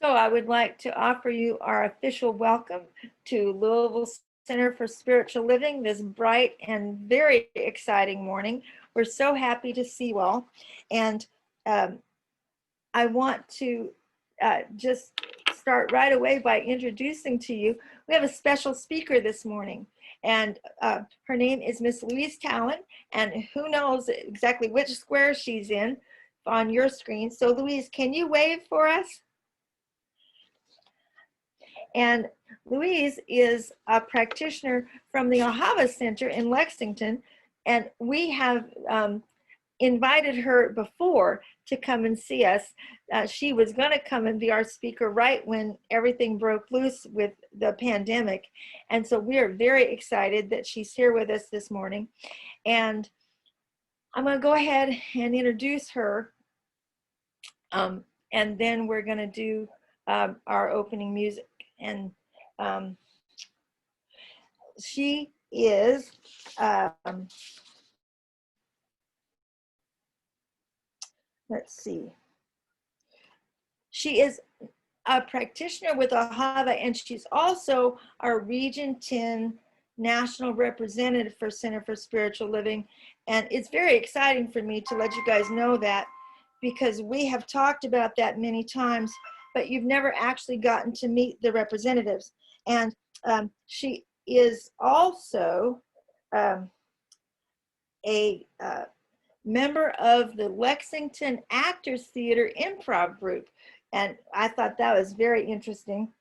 So I would like to offer you our official welcome to Louisville Center for Spiritual Living this bright and very exciting morning. We're so happy to see you all. And I want to just start right away by introducing to you, we have a special speaker this morning. And her name is Miss Louise Tallen, and who knows exactly which square she's in on your screen. So Louise, can you wave for us? And Louise is a practitioner from the Ahava Center in Lexington, and we have invited her before to come and see us. She was going to come and be our speaker right when everything broke loose with the pandemic. And so we are very excited that she's here with us this morning. And I'm going to go ahead and introduce her. And then we're going to do our opening music. And she is let's see. She is a practitioner with Ahava, and she's also our Region 10 National Representative for Center for Spiritual Living. And it's very exciting for me to let you guys know that, because we have talked about that many times, but you've never actually gotten to meet the representatives. And she is also a member of the Lexington Actors Theater Improv Group. And I thought that was very interesting.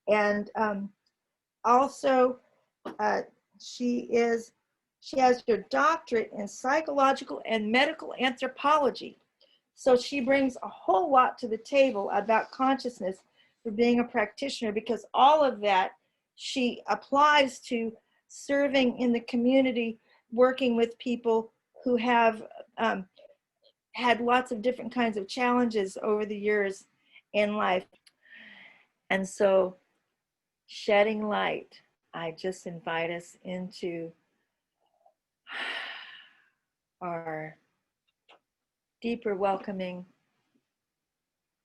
And also, she has her doctorate in psychological and medical anthropology. So she brings a whole lot to the table about consciousness for being a practitioner, because all of that she applies to serving in the community, working with people who have had lots of different kinds of challenges over the years in life. And so, shedding light, I just invite us into our deeper welcoming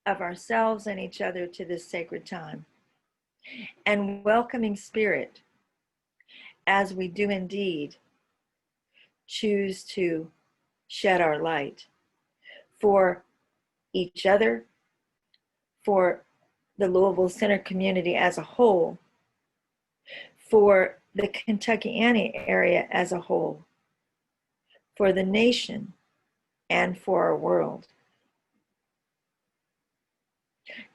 of ourselves and each other to this sacred time, and welcoming Spirit as we do indeed choose to shed our light for each other, for the Louisville Center community as a whole, for the Kentuckiana area as a whole, for the nation, and for our world.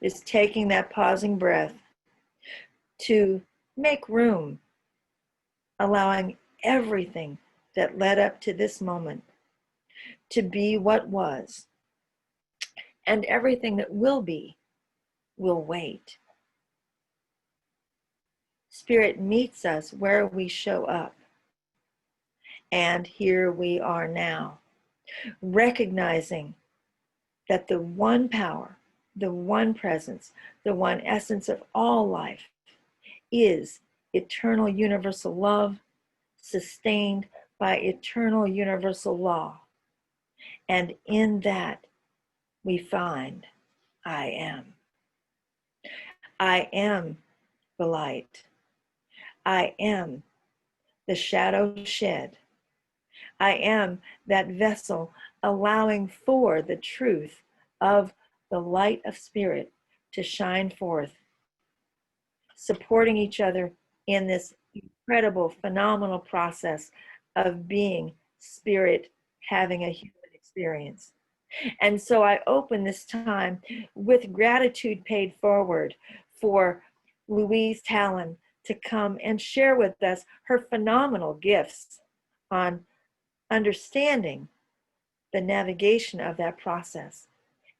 Is taking that pausing breath to make room, allowing everything that led up to this moment to be what was, and everything that will be will wait. Spirit meets us where we show up, and here we are now, recognizing that the one power, the one presence, the one essence of all life is eternal universal love, sustained by eternal universal law. And in that we find I am. I am the light. I am the shadow shed. I am that vessel allowing for the truth of the light of Spirit to shine forth, supporting each other in this incredible, phenomenal process of being Spirit, having a human experience. And so I open this time with gratitude paid forward for Louise Tallen to come and share with us her phenomenal gifts on understanding the navigation of that process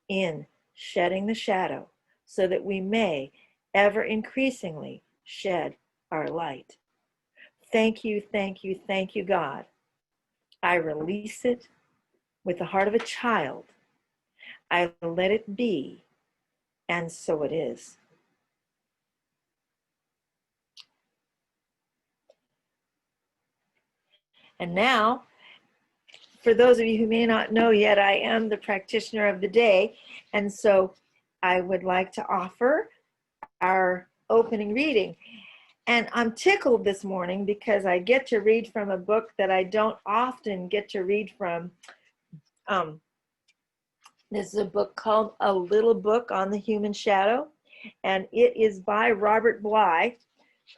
in shedding the shadow, so that we may ever increasingly shed our light. Thank you, thank you, thank you, God. I release it with the heart of a child. I let it be, and so it is. And now, for those of you who may not know yet, I am the practitioner of the day. And so I would like to offer our opening reading. And I'm tickled this morning because I get to read from a book that I don't often get to read from. This is a book called A Little Book on the Human Shadow, and it is by Robert Bly,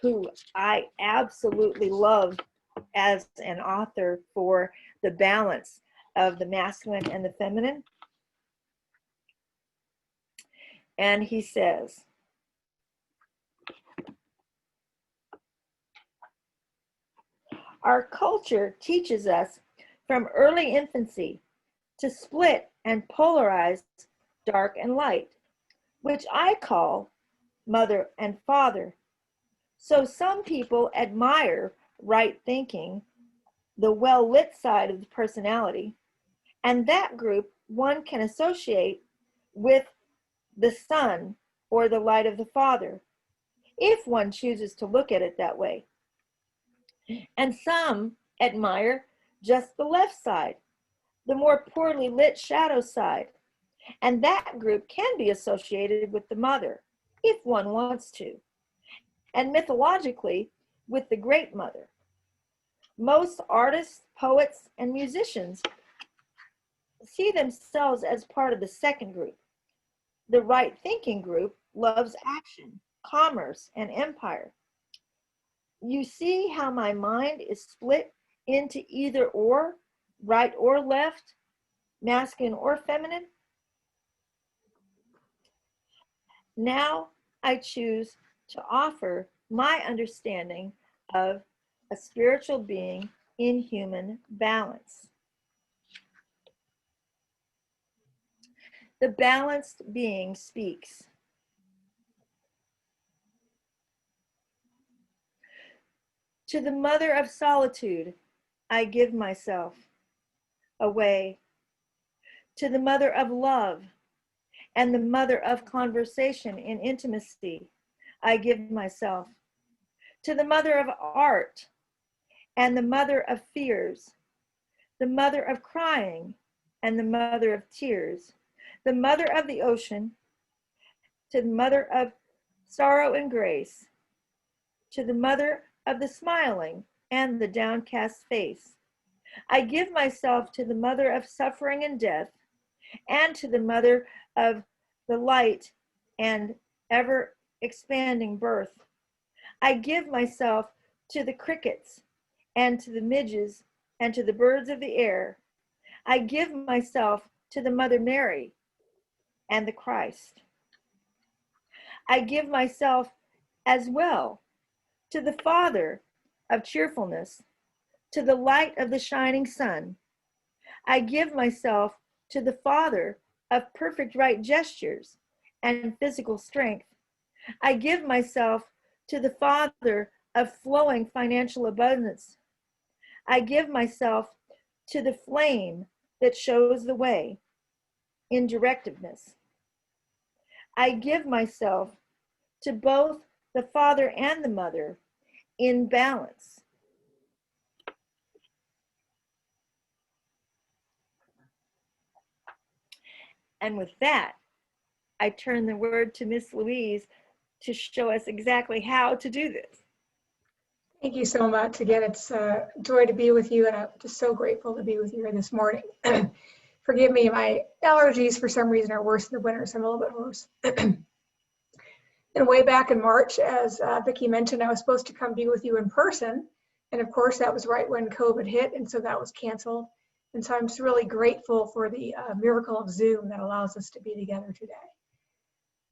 who I absolutely love as an author for the balance of the masculine and the feminine. And he says, our culture teaches us from early infancy to split and polarize dark and light, which I call mother and father. So some people admire right thinking, the well-lit side of the personality, and that group one can associate with the sun or the light of the father, if one chooses to look at it that way. And some admire just the left side, the more poorly lit shadow side, and that group can be associated with the mother, if one wants to, and mythologically with the great mother. Most artists, poets, and musicians see themselves as part of the second group. The right thinking group loves action, commerce, and empire. You see how my mind is split into either or, right or left, masculine or feminine? Now I choose to offer my understanding of a spiritual being in human balance. The balanced being speaks. To the mother of solitude, I give myself away. To the mother of love and the mother of conversation in intimacy, I give myself. To the mother of art and the mother of fears, the mother of crying and the mother of tears, the mother of the ocean, to the mother of sorrow and grace, to the mother of the smiling and the downcast face. I give myself to the mother of suffering and death, and to the mother of the light and ever expanding birth. I give myself to the crickets and to the midges and to the birds of the air. I give myself to the Mother Mary and the Christ. I give myself as well to the Father of cheerfulness, to the light of the shining sun. I give myself to the Father of perfect right gestures and physical strength. I give myself to the Father of flowing financial abundance. I give myself to the flame that shows the way in directiveness. I give myself to both the Father and the Mother in balance. And with that, I turn the word to Miss Louise to show us exactly how to do this. Thank you so much. Again, it's a joy to be with you, and I'm just so grateful to be with you here this morning. Forgive me, my allergies for some reason are worse in the winter, so I'm a little bit hoarse. And way back in March, as Vicki mentioned, I was supposed to come be with you in person. And of course, that was right when COVID hit, and so that was canceled. And so I'm just really grateful for the miracle of Zoom that allows us to be together today.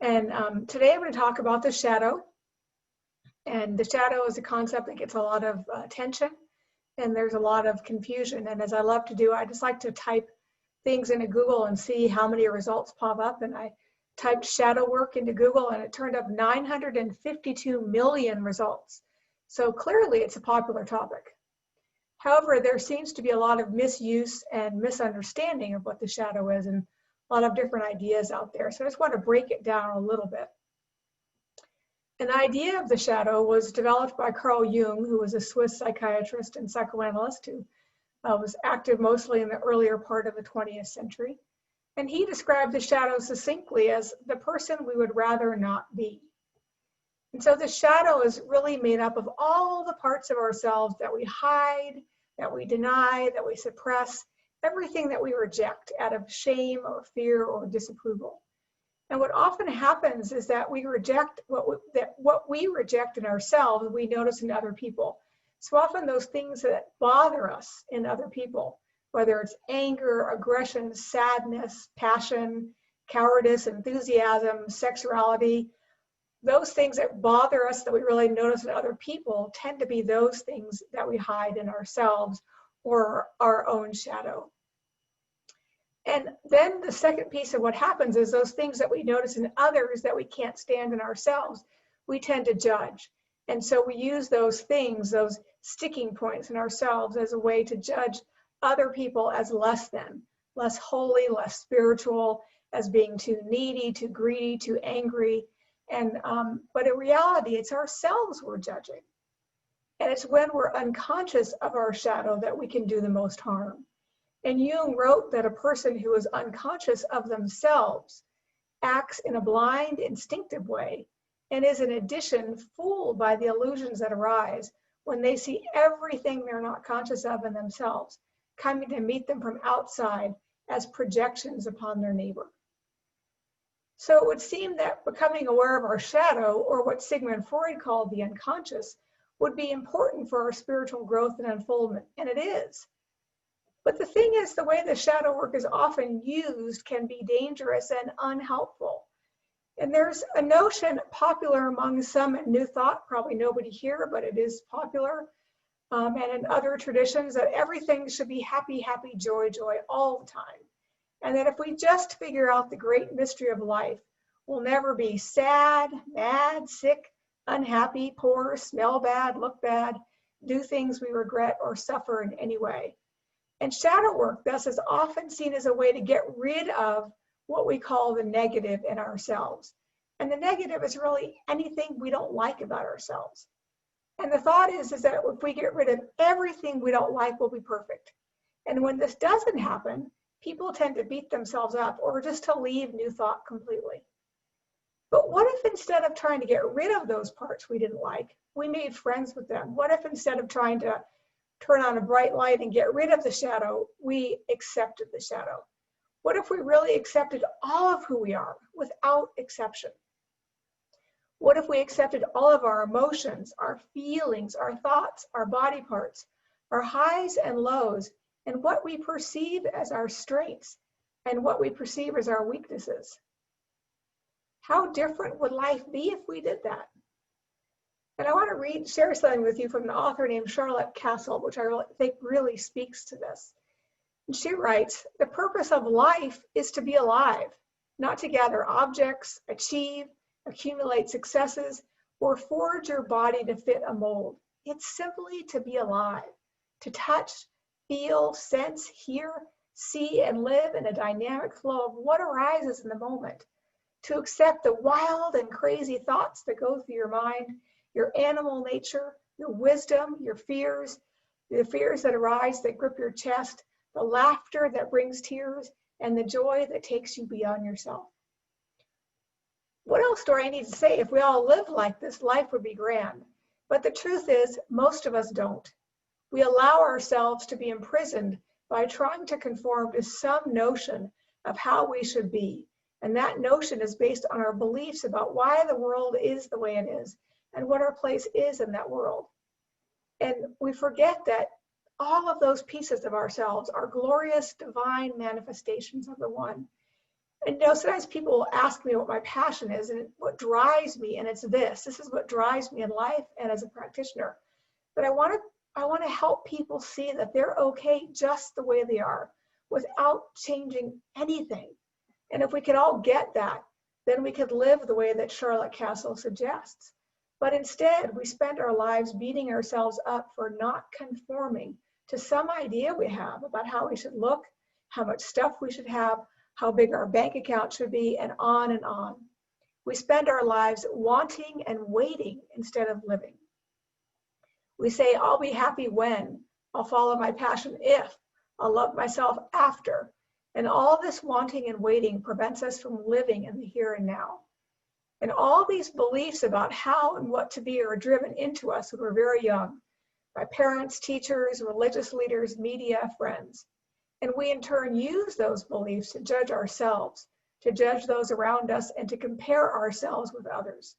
And today I'm going to talk about the shadow. And the shadow is a concept that gets a lot of attention, and there's a lot of confusion. And as I love to do, I just like to type things into Google and see how many results pop up. And I typed shadow work into Google, and it turned up 952 million results. So clearly it's a popular topic. However, there seems to be a lot of misuse and misunderstanding of what the shadow is, and a lot of different ideas out there. So I just want to break it down a little bit. And the idea of the shadow was developed by Carl Jung, who was a Swiss psychiatrist and psychoanalyst who was active mostly in the earlier part of the 20th century. And he described the shadow succinctly as the person we would rather not be. And so the shadow is really made up of all the parts of ourselves that we hide, that we deny, that we suppress, everything that we reject out of shame or fear or disapproval. And what often happens is that we reject what we reject in ourselves, we notice in other people. So often those things that bother us in other people, whether it's anger, aggression, sadness, passion, cowardice, enthusiasm, sexuality, those things that bother us that we really notice in other people tend to be those things that we hide in ourselves or our own shadow. And then the second piece of what happens is those things that we notice in others that we can't stand in ourselves, we tend to judge. And so we use those things, those sticking points in ourselves, as a way to judge other people as less than, less holy, less spiritual, as being too needy, too greedy, too angry. And but in reality, it's ourselves we're judging. And it's when we're unconscious of our shadow that we can do the most harm. And Jung wrote that a person who is unconscious of themselves acts in a blind, instinctive way, and is in addition fooled by the illusions that arise when they see everything they're not conscious of in themselves coming to meet them from outside as projections upon their neighbor. So it would seem that becoming aware of our shadow, or what Sigmund Freud called the unconscious, would be important for our spiritual growth and unfoldment, and it is. But the thing is, the way the shadow work is often used can be dangerous and unhelpful. And there's a notion popular among some in New Thought, probably nobody here, but it is popular, and in other traditions, that everything should be happy, happy, joy, joy all the time. And that if we just figure out the great mystery of life, we'll never be sad, mad, sick, unhappy, poor, smell bad, look bad, do things we regret, or suffer in any way. And shadow work thus is often seen as a way to get rid of what we call the negative in ourselves. And the negative is really anything we don't like about ourselves. And the thought is that if we get rid of everything we don't like, we'll be perfect. And when this doesn't happen, people tend to beat themselves up or just to leave New Thought completely. But what if instead of trying to get rid of those parts we didn't like, we made friends with them? What if instead of trying to turn on a bright light and get rid of the shadow, we accepted the shadow? What if we really accepted all of who we are without exception? What if we accepted all of our emotions, our feelings, our thoughts, our body parts, our highs and lows, and what we perceive as our strengths and what we perceive as our weaknesses? How different would life be if we did that? And I want to share something with you from an author named Charlotte Castle, which I think really speaks to this. And she writes, "The purpose of life is to be alive, not to gather objects, achieve, accumulate successes, or forge your body to fit a mold. It's simply to be alive, to touch, feel, sense, hear, see, and live in a dynamic flow of what arises in the moment, to accept the wild and crazy thoughts that go through your mind, your animal nature, your wisdom, your fears, the fears that arise that grip your chest, the laughter that brings tears, and the joy that takes you beyond yourself." What else do I need to say? If we all lived like this, life would be grand. But the truth is, most of us don't. We allow ourselves to be imprisoned by trying to conform to some notion of how we should be. And that notion is based on our beliefs about why the world is the way it is and what our place is in that world. And we forget that all of those pieces of ourselves are glorious, divine manifestations of the one. And sometimes people will ask me what my passion is and what drives me, and it's this is what drives me in life and as a practitioner. But I want to help people see that they're okay just the way they are without changing anything. And if we could all get that, then we could live the way that Charlotte Castle suggests. But instead, we spend our lives beating ourselves up for not conforming to some idea we have about how we should look, how much stuff we should have, how big our bank account should be, and on and on. We spend our lives wanting and waiting instead of living. We say, "I'll be happy when," "I'll follow my passion if," "I'll love myself after." And all this wanting and waiting prevents us from living in the here and now. And all these beliefs about how and what to be are driven into us when we're very young by parents, teachers, religious leaders, media, friends. And we in turn use those beliefs to judge ourselves, to judge those around us, and to compare ourselves with others.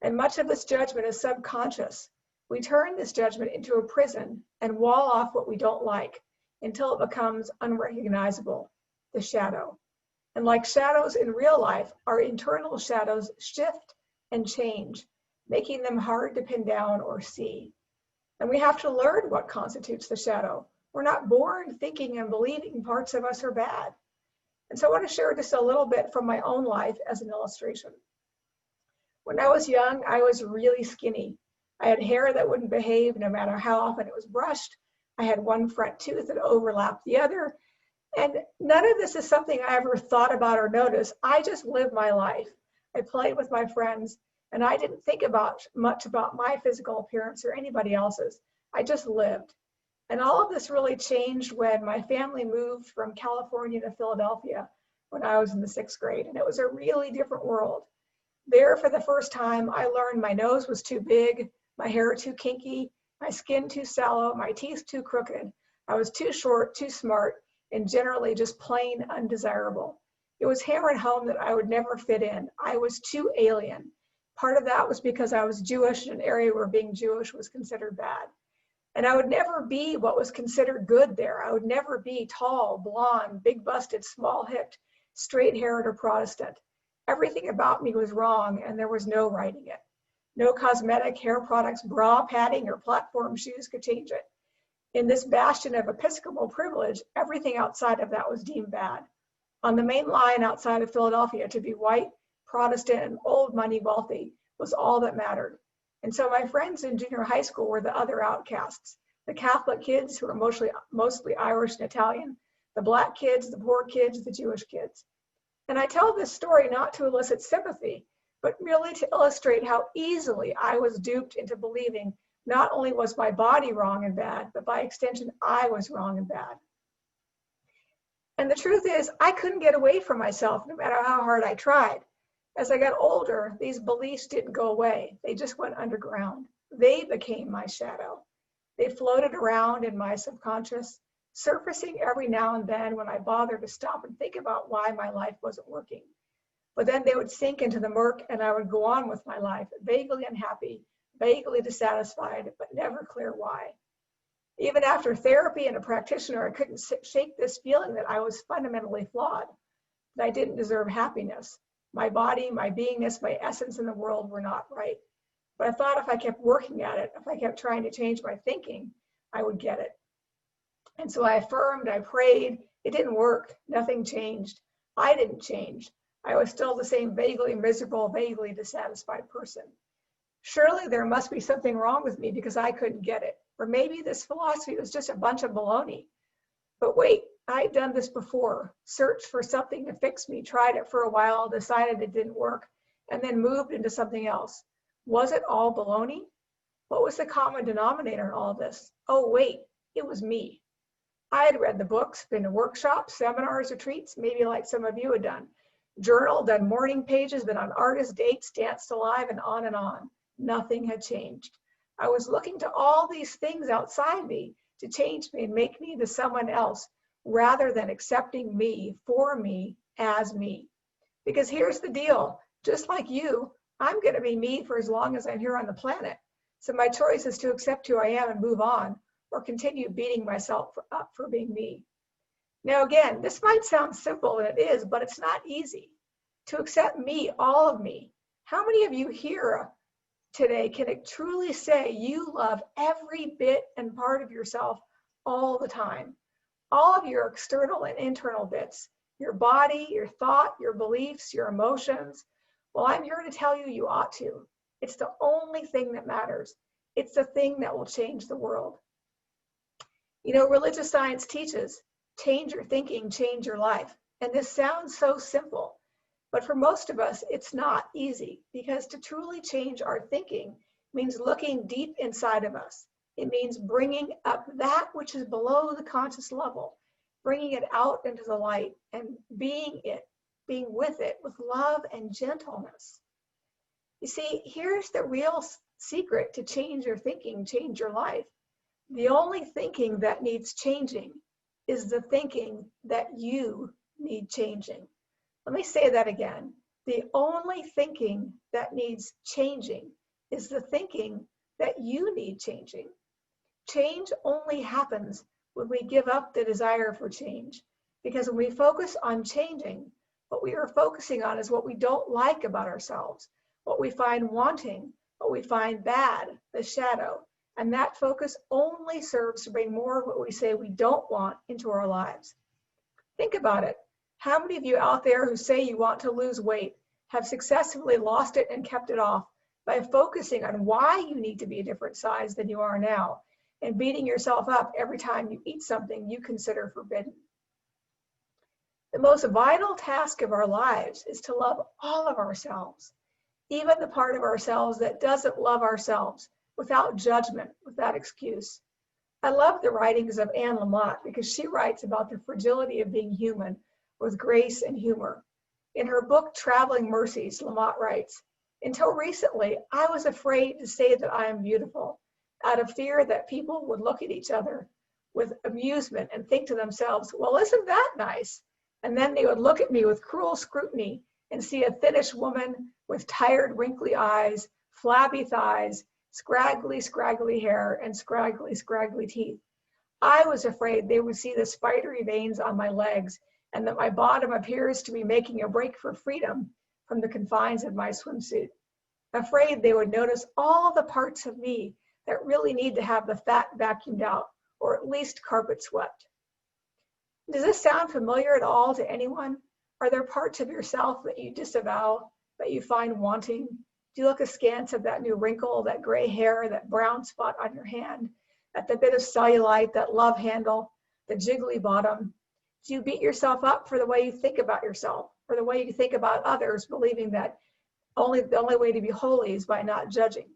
And much of this judgment is subconscious. We turn this judgment into a prison and wall off what we don't like until it becomes unrecognizable, the shadow. And like shadows in real life, our internal shadows shift and change, making them hard to pin down or see. And we have to learn what constitutes the shadow. We're not born thinking and believing parts of us are bad. And so I want to share just a little bit from my own life as an illustration. When I was young, I was really skinny. I had hair that wouldn't behave no matter how often it was brushed. I had one front tooth that overlapped the other. And none of this is something I ever thought about or noticed. I just lived my life. I played with my friends, and I didn't think much about my physical appearance or anybody else's. I just lived. And all of this really changed when my family moved from California to Philadelphia when I was in the 6th grade. And it was a really different world. There, for the first time, I learned my nose was too big, my hair too kinky, my skin too sallow, my teeth too crooked. I was too short, too smart, and generally just plain undesirable. It was hammered home that I would never fit in. I was too alien. Part of that was because I was Jewish in an area where being Jewish was considered bad. And I would never be what was considered good there. I would never be tall, blonde, big-busted, small-hipped, straight-haired, or Protestant. Everything about me was wrong, and there was no righting it. No cosmetic, hair products, bra padding, or platform shoes could change it. In this bastion of Episcopal privilege, everything outside of that was deemed bad. On the main line outside of Philadelphia, to be white, Protestant, and old money wealthy was all that mattered. And so my friends in junior high school were the other outcasts, the Catholic kids who were mostly Irish and Italian, the Black kids, the poor kids, the Jewish kids. And I tell this story not to elicit sympathy, but really to illustrate how easily I was duped into believing not only was my body wrong and bad, but by extension, I was wrong and bad. And the truth is, I couldn't get away from myself no matter how hard I tried. As I got older, these beliefs didn't go away. They just went underground. They became my shadow. They floated around in my subconscious, surfacing every now and then when I bothered to stop and think about why my life wasn't working. But then they would sink into the murk and I would go on with my life, vaguely unhappy, vaguely dissatisfied, but never clear why. Even after therapy and a practitioner, I couldn't shake this feeling that I was fundamentally flawed, that I didn't deserve happiness. My body, my beingness, my essence in the world were not right. But I thought if I kept working at it, if I kept trying to change my thinking, I would get it. And so I affirmed, I prayed, it didn't work, nothing changed. I didn't change. I was still the same vaguely miserable, vaguely dissatisfied person. Surely there must be something wrong with me because I couldn't get it. Or maybe this philosophy was just a bunch of baloney. But wait, I'd done this before, searched for something to fix me, tried it for a while, decided it didn't work, and then moved into something else. Was it all baloney? What was the common denominator in all this? Oh wait, it was me. I had read the books, been to workshops, seminars, retreats, maybe like some of you had done. Journal, done morning pages, been on artist dates, danced alive, and on and on. Nothing had changed. I was looking to all these things outside me to change me and make me into someone else rather than accepting me, for me, as me. Because here's the deal, just like you, I'm gonna be me for as long as I'm here on the planet. So my choice is to accept who I am and move on, or continue beating myself up for being me. Now again, this might sound simple, and it is, but it's not easy. To accept me, all of me. How many of you here today can truly say you love every bit and part of yourself all the time? All of your external and internal bits, your body, your thought, your beliefs, your emotions. Well, I'm here to tell you, you ought to. It's the only thing that matters. It's the thing that will change the world. You know, religious science teaches, change your thinking, change your life. And this sounds so simple, but for most of us, it's not easy, because to truly change our thinking means looking deep inside of us. It means bringing up that which is below the conscious level, bringing it out into the light and being it, being with it with love and gentleness. You see, here's the real secret to change your thinking, change your life. The only thinking that needs changing is the thinking that you need changing. Let me say that again. The only thinking that needs changing is the thinking that you need changing. Change only happens when we give up the desire for change. Because when we focus on changing, what we are focusing on is what we don't like about ourselves, what we find wanting, what we find bad, the shadow. And that focus only serves to bring more of what we say we don't want into our lives. Think about it. How many of you out there who say you want to lose weight have successfully lost it and kept it off by focusing on why you need to be a different size than you are now and beating yourself up every time you eat something you consider forbidden? The most vital task of our lives is to love all of ourselves, even the part of ourselves that doesn't love ourselves, without judgment, without excuse. I love the writings of Anne Lamott because she writes about the fragility of being human with grace and humor. In her book, Traveling Mercies, Lamott writes, "Until recently, I was afraid to say that I am beautiful, out of fear that people would look at each other with amusement and think to themselves, well, isn't that nice? And then they would look at me with cruel scrutiny and see a thinnish woman with tired, wrinkly eyes, flabby thighs, scraggly hair, and scraggly teeth. I was afraid they would see the spidery veins on my legs and that my bottom appears to be making a break for freedom from the confines of my swimsuit. Afraid they would notice all the parts of me that really need to have the fat vacuumed out, or at least carpet swept." Does this sound familiar at all to anyone? Are there parts of yourself that you disavow, that you find wanting? Do you look askance at that new wrinkle, that gray hair, that brown spot on your hand, at the bit of cellulite, that love handle, the jiggly bottom? Do you beat yourself up for the way you think about yourself, or the way you think about others, believing that the only way to be holy is by not judging?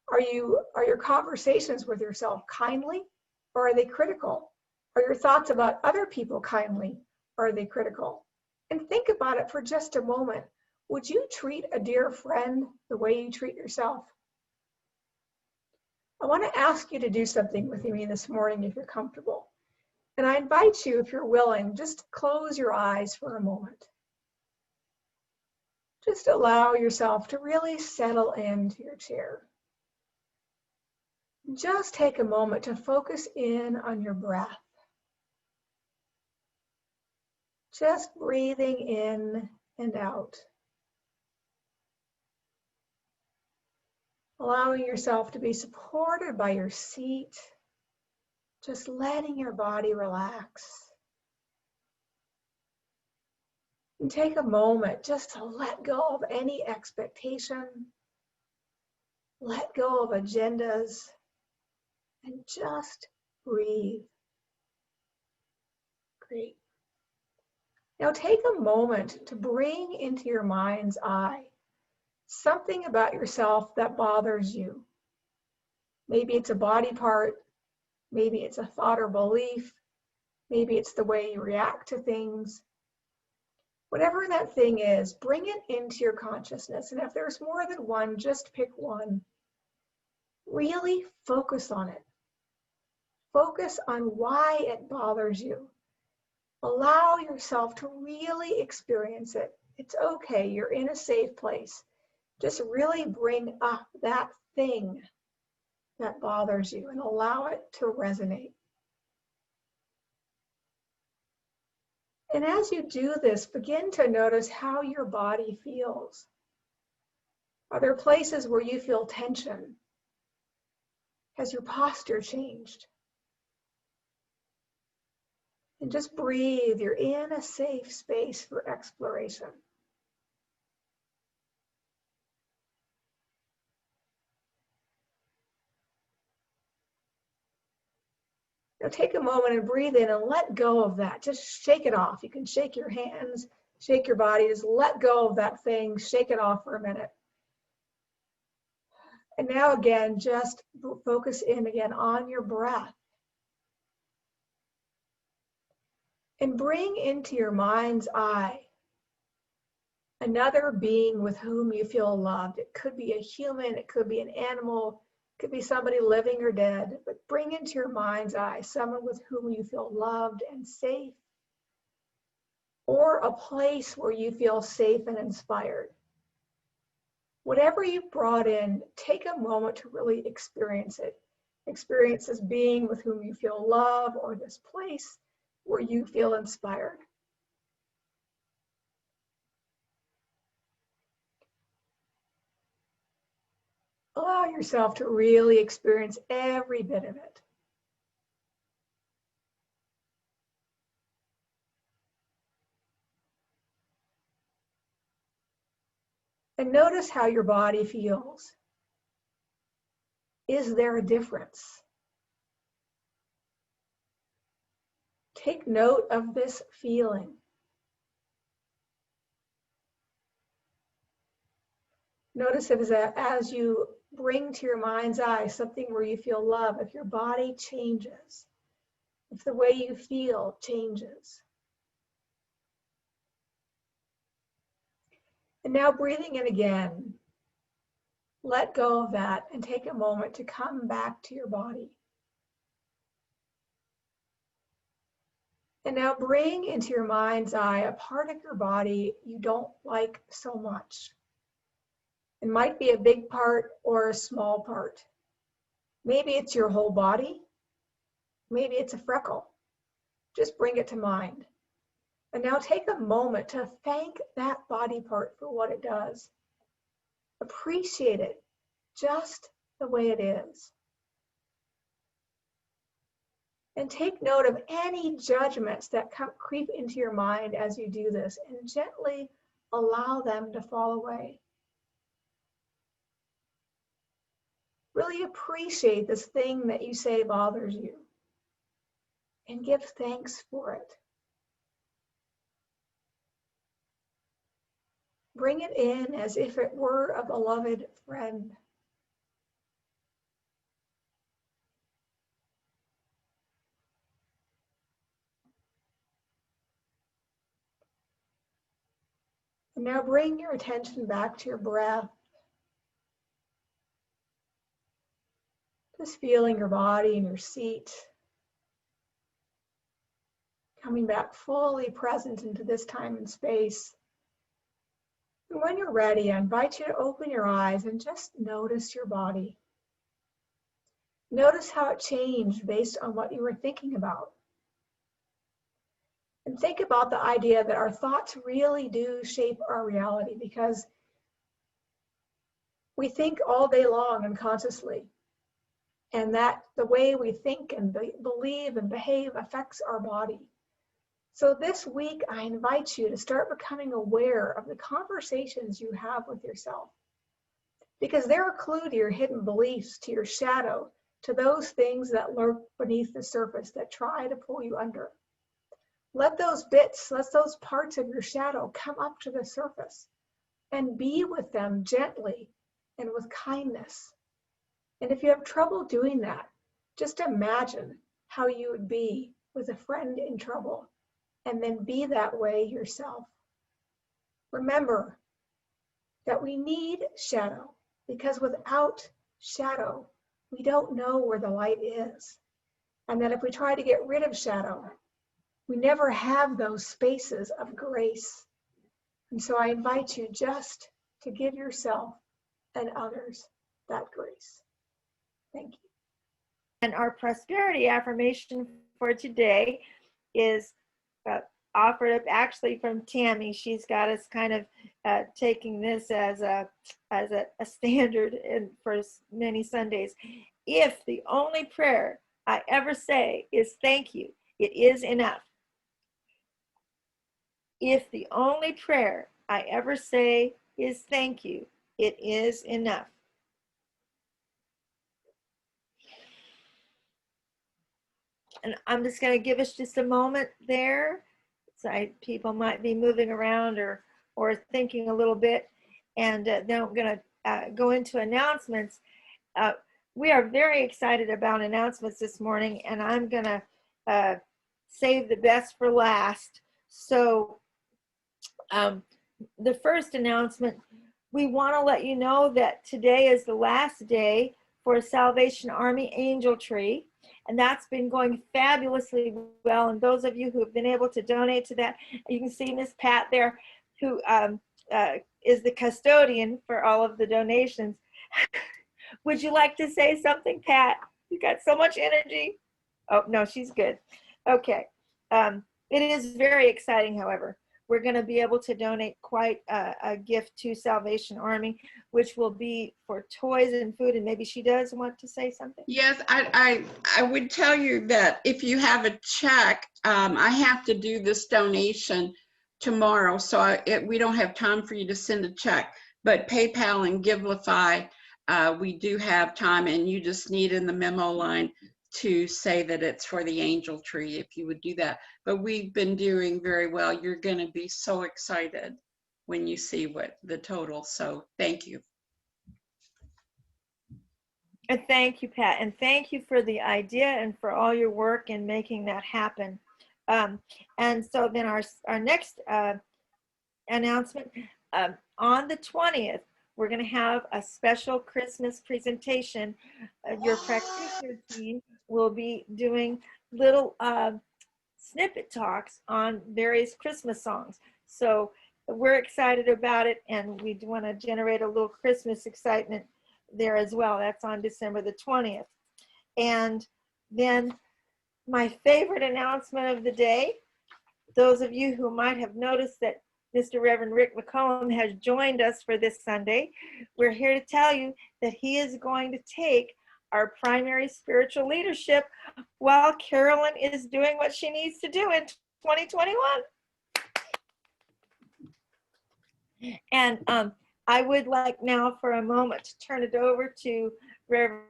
Are your conversations with yourself kindly, or are they critical? Are your thoughts about other people kindly, or are they critical? And think about it for just a moment. Would you treat a dear friend the way you treat yourself? I want to ask you to do something with me this morning if you're comfortable. And I invite you, if you're willing, just close your eyes for a moment. Just allow yourself to really settle into your chair. Just take a moment to focus in on your breath. Just breathing in and out. Allowing yourself to be supported by your seat. Just letting your body relax. And take a moment just to let go of any expectation. Let go of agendas. And just breathe. Great. Now take a moment to bring into your mind's eye something about yourself that bothers you. Maybe it's a body part, maybe it's a thought or belief, maybe it's the way you react to things. Whatever that thing is, bring it into your consciousness. And if there's more than one, just pick one. Really focus on it. Focus on why it bothers you. Allow yourself to really experience it. It's okay, you're in a safe place. Just really bring up that thing that bothers you and allow it to resonate. And as you do this, begin to notice how your body feels. Are there places where you feel tension? Has your posture changed? And just breathe. You're in a safe space for exploration. Now take a moment and breathe in and let go of that. Just shake it off. You can shake your hands, shake your body. Just let go of that thing. Shake it off for a minute. And now again, just focus in again on your breath. And bring into your mind's eye another being with whom you feel loved. It could be a human, it could be an animal, it could be somebody living or dead, but bring into your mind's eye someone with whom you feel loved and safe, or a place where you feel safe and inspired. Whatever you've brought in, take a moment to really experience it. Experience this being with whom you feel love, or this place where you feel inspired. Allow yourself to really experience every bit of it. And notice how your body feels. Is there a difference? Take note of this feeling. Notice if as you bring to your mind's eye something where you feel love, if your body changes, if the way you feel changes. And now breathing in again, let go of that and take a moment to come back to your body. And now bring into your mind's eye a part of your body you don't like so much. It might be a big part or a small part. Maybe it's your whole body. Maybe it's a freckle. Just bring it to mind. And now take a moment to thank that body part for what it does. Appreciate it just the way it is. And take note of any judgments that creep into your mind as you do this, and gently allow them to fall away. Really appreciate this thing that you say bothers you, and give thanks for it. Bring it in as if it were a beloved friend. And now bring your attention back to your breath. Just feeling your body and your seat. Coming back fully present into this time and space. And when you're ready, I invite you to open your eyes and just notice your body. Notice how it changed based on what you were thinking about. And think about the idea that our thoughts really do shape our reality, because we think all day long unconsciously. And that the way we think and believe and behave affects our body. So this week, I invite you to start becoming aware of the conversations you have with yourself, because they're a clue to your hidden beliefs, to your shadow, to those things that lurk beneath the surface that try to pull you under. Let those bits, let those parts of your shadow come up to the surface, and be with them gently and with kindness. And if you have trouble doing that, just imagine how you would be with a friend in trouble, and then be that way yourself. Remember that we need shadow, because without shadow, we don't know where the light is. And that if we try to get rid of shadow, we never have those spaces of grace. And so I invite you just to give yourself and others that grace. Thank you. And our prosperity affirmation for today is offered up actually from Tammy. She's got us kind of taking this as a standard for many Sundays. If the only prayer I ever say is thank you, it is enough. If the only prayer I ever say is thank you, it is enough. And I'm just going to give us just a moment there. So people might be moving around or thinking a little bit. And then I'm going to go into announcements. We are very excited about announcements this morning, and I'm going to save the best for last. So the first announcement, we want to let you know that today is the last day for Salvation Army Angel Tree, and that's been going fabulously well. And those of you who have been able to donate to that, you can see Miss Pat there, who is the custodian for all of the donations. Would you like to say something, Pat? You got so much energy. Oh, no, she's good. Okay. It is very exciting, however. We're going to be able to donate quite a gift to Salvation Army, which will be for toys and food. And maybe she does want to say something. Yes, I would tell you that if you have a check, I have to do this donation tomorrow, so we don't have time for you to send a check. But PayPal and Givelify, we do have time, and you just need in the memo line to say that it's for the Angel Tree, if you would do that. But we've been doing very well. You're going to be so excited when you see what the total. So thank you. And thank you, Pat. And thank you for the idea and for all your work in making that happen. And so then our next announcement, on the 20th, we're going to have a special Christmas presentation. Your practitioner team will be doing little snippet talks on various Christmas songs. So we're excited about it, and we want to generate a little Christmas excitement there as well. That's on December the 20th. And then my favorite announcement of the day, those of you who might have noticed that Mr. Reverend Rick McCollum has joined us for this Sunday, we're here to tell you that he is going to take our primary spiritual leadership while Carolyn is doing what she needs to do in 2021. And I would like now for a moment to turn it over to Reverend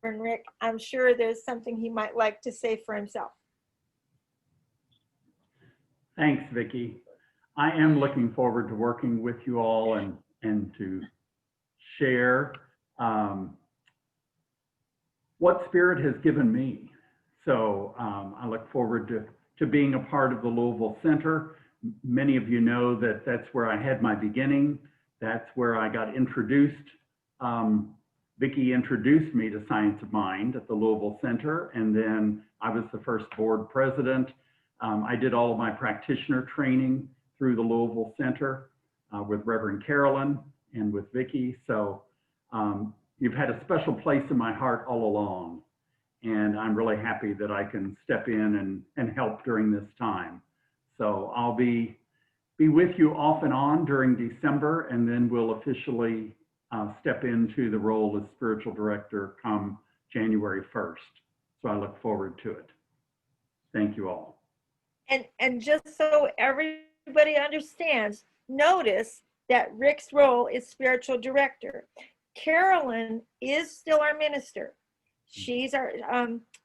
Rick. I'm sure there's something he might like to say for himself. Thanks, Vicki. I am looking forward to working with you all and to share what Spirit has given me. So I look forward to being a part of the Louisville Center. Many of you know that that's where I had my beginning. That's where I got introduced. Vicki introduced me to Science of Mind at the Louisville Center, and then I was the first board president. I did all of my practitioner training through the Louisville Center with Reverend Carolyn and with Vicki. So you've had a special place in my heart all along, and I'm really happy that I can step in and help during this time. So I'll be with you off and on during December, and then we'll officially step into the role as spiritual director come January 1st. So I look forward to it. Thank you all. And just so everybody understands, notice that Rick's role is spiritual director. Carolyn is still our minister. She's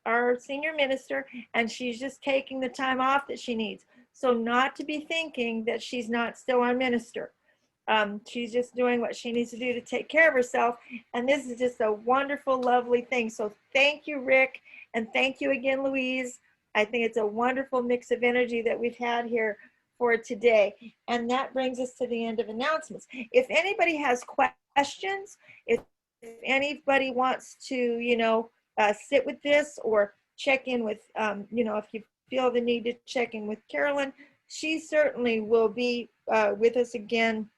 our senior minister, and she's just taking the time off that she needs. So not to be thinking that she's not still our minister. She's just doing what she needs to do to take care of herself. And this is just a wonderful, lovely thing. So thank you, Rick. And thank you again, Louise. I think it's a wonderful mix of energy that we've had here for today. And that brings us to the end of announcements. If anybody has questions, if anybody wants to, sit with this or check in with, if you feel the need to check in with Carolyn, she certainly will be with us again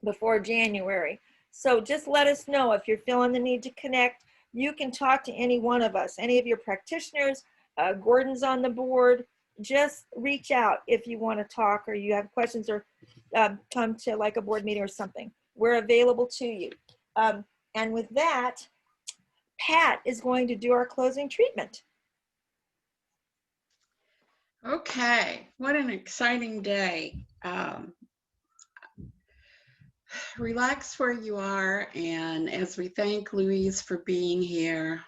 before January. So just let us know if you're feeling the need to connect. You can talk to any one of us, any of your practitioners. Gordon's on the board. Just reach out if you want to talk or you have questions or come to like a board meeting or something. We're available to you. And with that, Pat is going to do our closing treatment. Okay, what an exciting day. Relax where you are, and as we thank Louise for being here,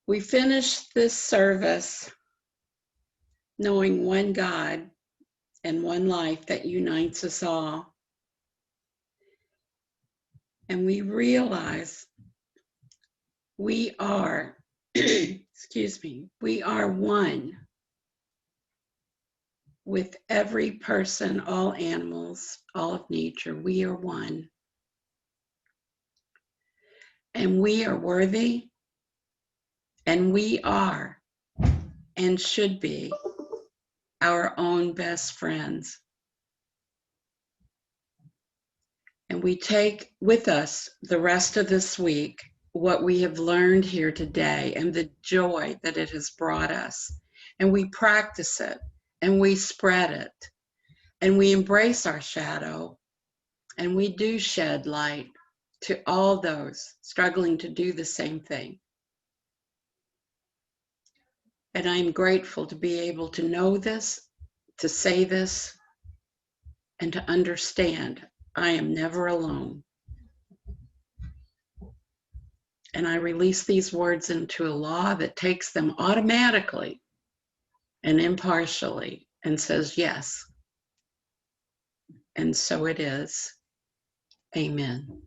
we finish this service knowing one God and one life that unites us all. And we realize we are, excuse me, we are one. with every person, all animals, all of nature. We are one. And we are worthy, and we are and should be our own best friends. And we take with us the rest of this week what we have learned here today and the joy that it has brought us. And we practice it, and we spread it, and we embrace our shadow, and we do shed light to all those struggling to do the same thing. And I'm grateful to be able to know this, to say this, and to understand I am never alone. And I release these words into a law that takes them automatically and impartially and says yes. And so it is. Amen.